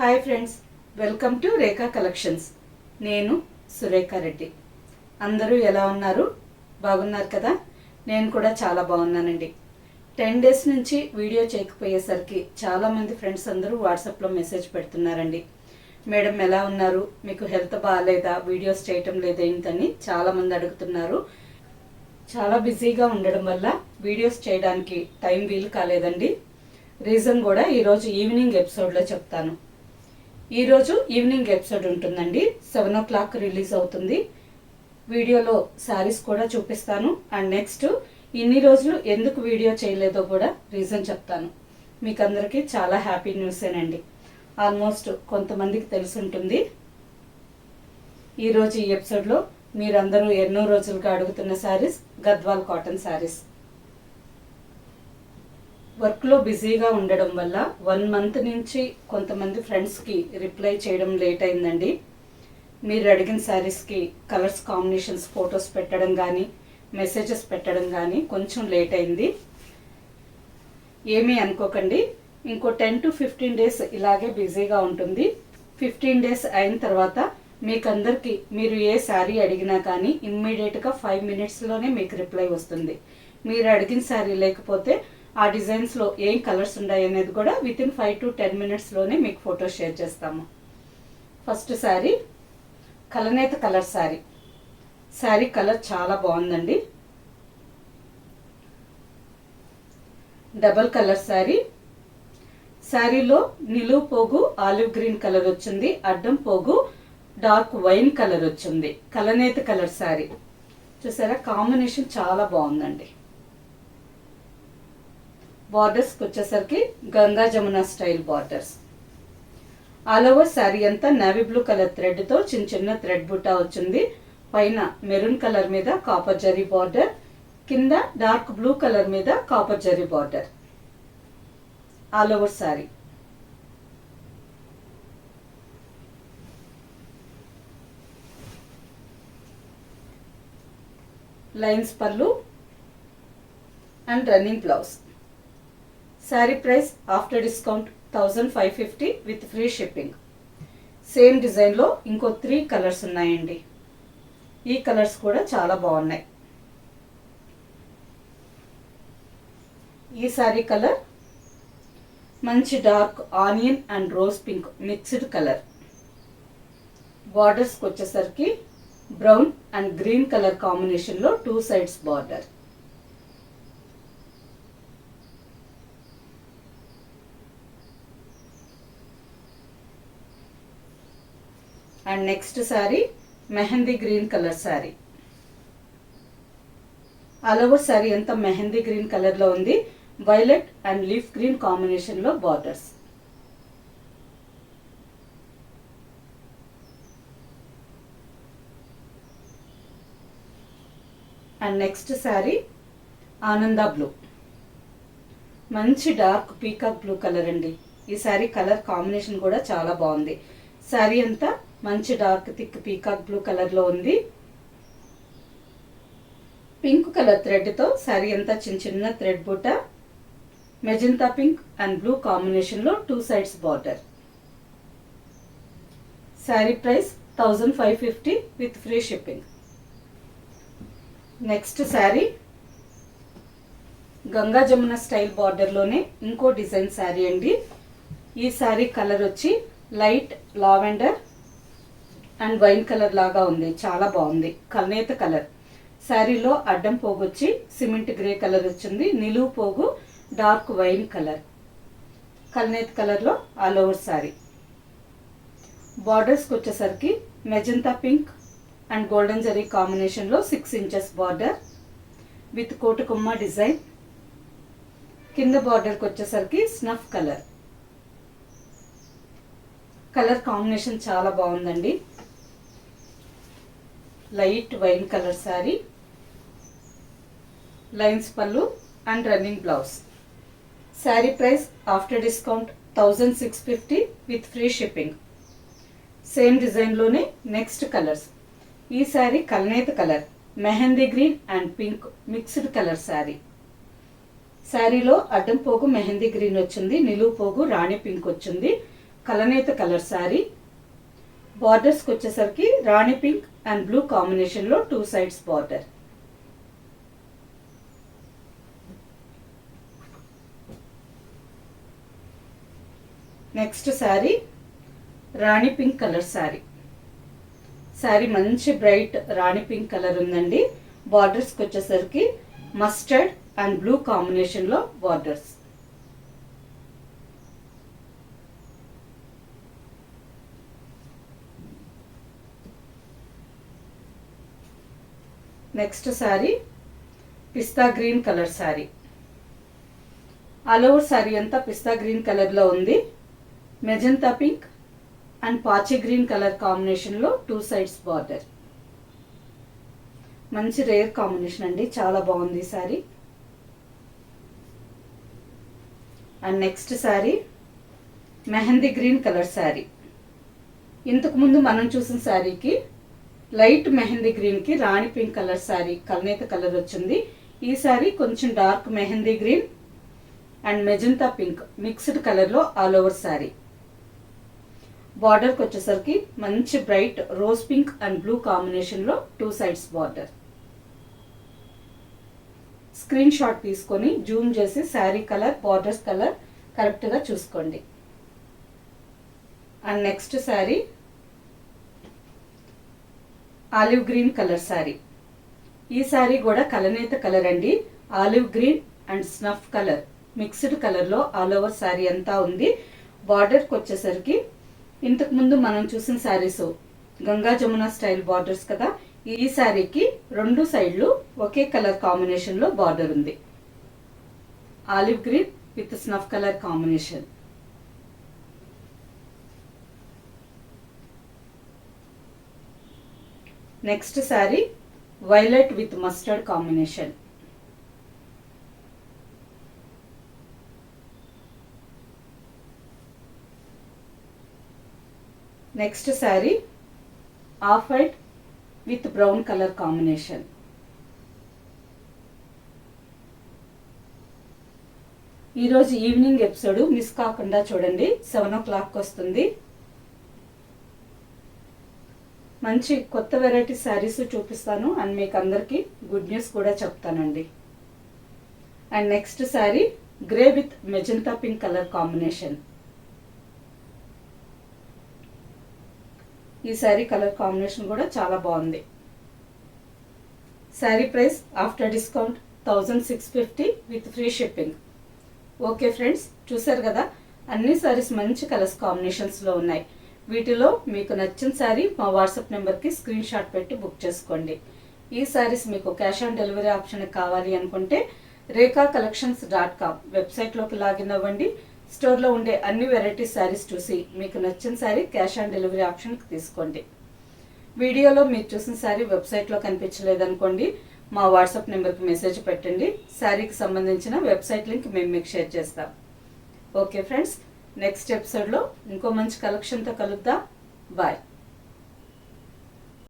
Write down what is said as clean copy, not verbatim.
Hi friends, welcome to Rekha collections. నేను సురేఖ రెడ్డి. అందరూ ఎలా ఉన్నారు? బాగున్నారు కదా? నేను కూడా చాలా బాగున్నానండి. 10 డేస్ నుంచి వీడియో చేయకపోయేసరికి చాలామంది ఫ్రెండ్స్ అందరూ వాట్సాప్లో మెసేజ్ పెడుతున్నారండి. మేడం ఎలా ఉన్నారు, మీకు హెల్త్ బాగాలేదా, వీడియోస్ చేయటం లేదేంటని చాలామంది అడుగుతున్నారు. చాలా బిజీగా ఉండడం వల్ల వీడియోస్ చేయడానికి టైం వీలు కాలేదండి. రీజన్ కూడా ఈరోజు ఈవినింగ్ ఎపిసోడ్లో చెప్తాను. ఈరోజు ఈవినింగ్ ఎపిసోడ్ ఉంటుందండి. 7 o'clock రిలీజ్ అవుతుంది. వీడియోలో శారీస్ కూడా చూపిస్తాను. అండ్ నెక్స్ట్ ఇన్ని రోజులు ఎందుకు వీడియో చేయలేదో కూడా రీజన్ చెప్తాను. మీకు అందరికీ చాలా హ్యాపీ న్యూసేనండి. ఆల్మోస్ట్ కొంతమందికి తెలుసుంటుంది. ఈరోజు ఈ ఎపిసోడ్లో మీరందరూ ఎన్నో రోజులుగా అడుగుతున్న శారీస్ గద్వాల్ కాటన్ శారీస్. వర్క్లో బిజీగా ఉండడం వల్ల 1 month నుంచి కొంతమంది ఫ్రెండ్స్కి రిప్లై చేయడం లేట్ అయిందండి. మీరు అడిగిన శారీస్కి కలర్స్ కాంబినేషన్స్ ఫొటోస్ పెట్టడం కానీ మెసేజెస్ పెట్టడం కానీ కొంచెం లేట్ అయింది. ఏమీ అనుకోకండి. ఇంకో 10 to 15 డేస్ ఇలాగే బిజీగా ఉంటుంది. 15 డేస్ అయిన తర్వాత మీకందరికీ మీరు ఏ శారీ అడిగినా కానీ ఇమ్మీడియట్గా 5 minutesలోనే మీకు రిప్లై వస్తుంది. మీరు అడిగిన శారీ లేకపోతే ఆ డిజైన్స్లో ఏం కలర్స్ ఉన్నాయి అనేది కూడా వితిన్ 5 to 10 minutesలోనే మీకు ఫోటో షేర్ చేస్తాము. ఫస్ట్ శారీ కలనేత కలర్ శారీ. శారీ కలర్ చాలా బాగుందండి. Double colour sari. శారీలో నిలువు పోగు ఆలివ్ గ్రీన్ కలర్ వచ్చింది, అడ్డం పోగు డార్క్ వైన్ కలర్ వచ్చింది. కలనేత కలర్ శారీ చూసారా, కాంబినేషన్ చాలా బాగుందండి. బార్డర్స్కి వచ్చేసరికి Ganga Jamuna style borders. All over sari అంతా నేవీ బ్లూ కలర్ థ్రెడ్తో చిన్న చిన్న థ్రెడ్ బుట్టా వచ్చింది. పైన మెరూన్ కలర్ మీద కాపర్ జరీ బార్డర్, కింద డార్క్ బ్లూ కలర్ మీద copper zari border. All over sari. Lines పళ్ళు and running blouse. Sari price after discount 1550 with free shipping. Same డిజైన్లో ఇంకో 3 కలర్స్ ఉన్నాయండి. ఈ కలర్స్ కూడా చాలా బాగున్నాయి. ఈ శారీ కలర్ మంచి dark onion and rose pink mixed colour. బార్డర్స్కి వచ్చేసరికి బ్రౌన్ అండ్ గ్రీన్ కలర్ కాంబినేషన్లో 2 sides border. And next sari mehndi green colour sari. All over sari అంతా మెహందీ గ్రీన్ కలర్లో ఉంది. వైలెట్ అండ్ లీఫ్ గ్రీన్ కాంబినేషన్లో బార్డర్స్. అండ్ నెక్స్ట్ శారీ ఆనంద బ్లూ. మంచి డార్క్ పీకాక్ బ్లూ కలర్ అండి. ఈ శారీ కలర్ కాంబినేషన్ కూడా చాలా బాగుంది. శారీ అంతా మంచి డార్క్ థిక్ పీకాక్ బ్లూ కలర్లో ఉంది. పింక్ కలర్ థ్రెడ్తో శారీ అంతా చిన్న చిన్న థ్రెడ్ బుట్ట, మెజంతా పింక్ అండ్ బ్లూ కాంబినేషన్లో 2 sides border. Sari price 1550 with free shipping. Next sari Ganga Jamuna style బార్డర్లోనే ఇంకో డిజైన్ శారీ అండి. ఈ శారీ కలర్ వచ్చి light lavender and wine colour లాగా ఉంది. చాలా బాగుంది. కలనేత కలర్. శారీలో అడ్డం పోగు వచ్చి సిమెంట్ గ్రే కలర్ వచ్చింది. నిలువు పోగు డార్క్ వైన్ కలర్. కలనేత కలర్లో ఆల్ ఓవర్ శారీ. బార్డర్స్కి వచ్చేసరికి magenta pink and golden zari కాంబినేషన్లో 6 inches బార్డర్ విత్ కోటుకుమ్మ డిజైన్. కింద బార్డర్కి వచ్చేసరికి స్నఫ్ కలర్. కలర్ కాంబినేషన్ చాలా బాగుందండి. Light wine colour sari. Lines పళ్ళు and running blouse. Sari price after discount 1650 with free shipping. Same డిజైన్లోనే నెక్స్ట్ కలర్స్. ఈ శారీ కలనేత colour, mehndi green and pink mixed colour sari. శారీలో అడ్డం పోగు మెహందీ గ్రీన్ వచ్చింది, నిలువు పోగు రాణి పింక్ వచ్చింది. కలనేత కలర్ శారీ. బార్డర్స్కి వచ్చేసరికి రాణి పింక్ అండ్ బ్లూ కాంబినేషన్లో 2 sides border. Next sari rani pink colour sari. Sari మంచి బ్రైట్ రాణి పింక్ కలర్ ఉందండి. బార్డర్స్కి వచ్చేసరికి మస్టర్డ్ అండ్ బ్లూ కాంబినేషన్లో borders. Next sari pista green colour sari. All over sari అంతా పిస్తా గ్రీన్ కలర్లో ఉంది. మెజంతా పింక్ అండ్ పాచి గ్రీన్ కలర్ కాంబినేషన్లో 2 సైడ్స్ బార్డర్. మంచి రేర్ కాంబినేషన్ అండి, చాలా బాగుంది sari. And next sari mehndi green colour sari. ఇంతకుముందు మనం చూసిన శారీకి లైట్ మెహందీ గ్రీన్కి రాణి పింక్ కలర్ శారీ కలనేత కలర్ వచ్చింది. ఈ శారీ కొంచెం dark mehndi green and magenta pink mixed కలర్లో ఆల్ ఓవర్ శారీ. బార్డర్కి వచ్చేసరికి మంచి bright rose pink and blue కాంబినేషన్లో 2 సైడ్స్ బార్డర్. స్క్రీన్ షాట్ తీసుకొని జూమ్ చేసి శారీ కలర్ బార్డర్స్ కలర్ కరెక్ట్గా చూసుకోండి. And next sari olive green colour sari. ఈ శారీ కూడా కలనేత కలర్ అండి. Olive green and snuff colour mixed కలర్లో ఆల్ ఓవర్ శారీ అంతా ఉంది. బార్డర్కి వచ్చేసరికి ఇంతకుముందు మనం చూసిన శారీస్ గంగా జమున స్టైల్ బార్డర్స్ కదా, ఈ శారీకి 2 సైడ్లు ఒకే కలర్ కాంబినేషన్లో బార్డర్ ఉంది. Olive green with snuff colour combination. Next sari violet with mustard combination. Next sari off white with brown colour combination. ఈరోజు ఈవినింగ్ ఎపిసోడ్ మిస్ కాకుండా చూడండి, 7 o'clock వస్తుంది. మంచి కొత్త వెరైటీ శారీస్ చూపిస్తాను అండ్ మీకు అందరికీ గుడ్ న్యూస్ కూడా చెప్తానండి. And next sari grey with magenta pink colour combination. ఈ శారీ కలర్ కాంబినేషన్ కూడా చాలా బాగుంది. Sari price after discount 1650 with free shipping. Okay friends, చూసారు కదా, అన్ని శారీస్ మంచి కలర్స్ కాంబినేషన్స్లో ఉన్నాయి. వీటిలో మీకు నచ్చిన శారీ మా వాట్సాప్ నెంబర్కి స్క్రీన్ షాట్ పెట్టి బుక్ చేసుకోండి. ఈ శారీస్ మీకు క్యాష్ ఆన్ డెలివరీ ఆప్షన్ కావాలి అనుకుంటే rekhacollections.com వెబ్సైట్లోకి లాగిన్ అవ్వండి. స్టోర్లో ఉండే అన్ని వెరైటీ శారీస్ చూసి మీకు నచ్చిన శారీ క్యాష్ ఆన్ డెలివరీ ఆప్షన్కి తీసుకోండి. వీడియోలో మీరు చూసిన శారీ వెబ్సైట్లో కనిపించలేదనుకోండి, మా వాట్సాప్ నెంబర్కి మెసేజ్ పెట్టండి. శారీకి సంబంధించిన వెబ్సైట్ లింక్ మేము మీకు షేర్ చేస్తాం. ఓకే ఫ్రెండ్స్, నెక్స్ట్ ఎపిసోడ్లో ఇంకో మంచి కలెక్షన్తో కలుద్దాం. బాయ్.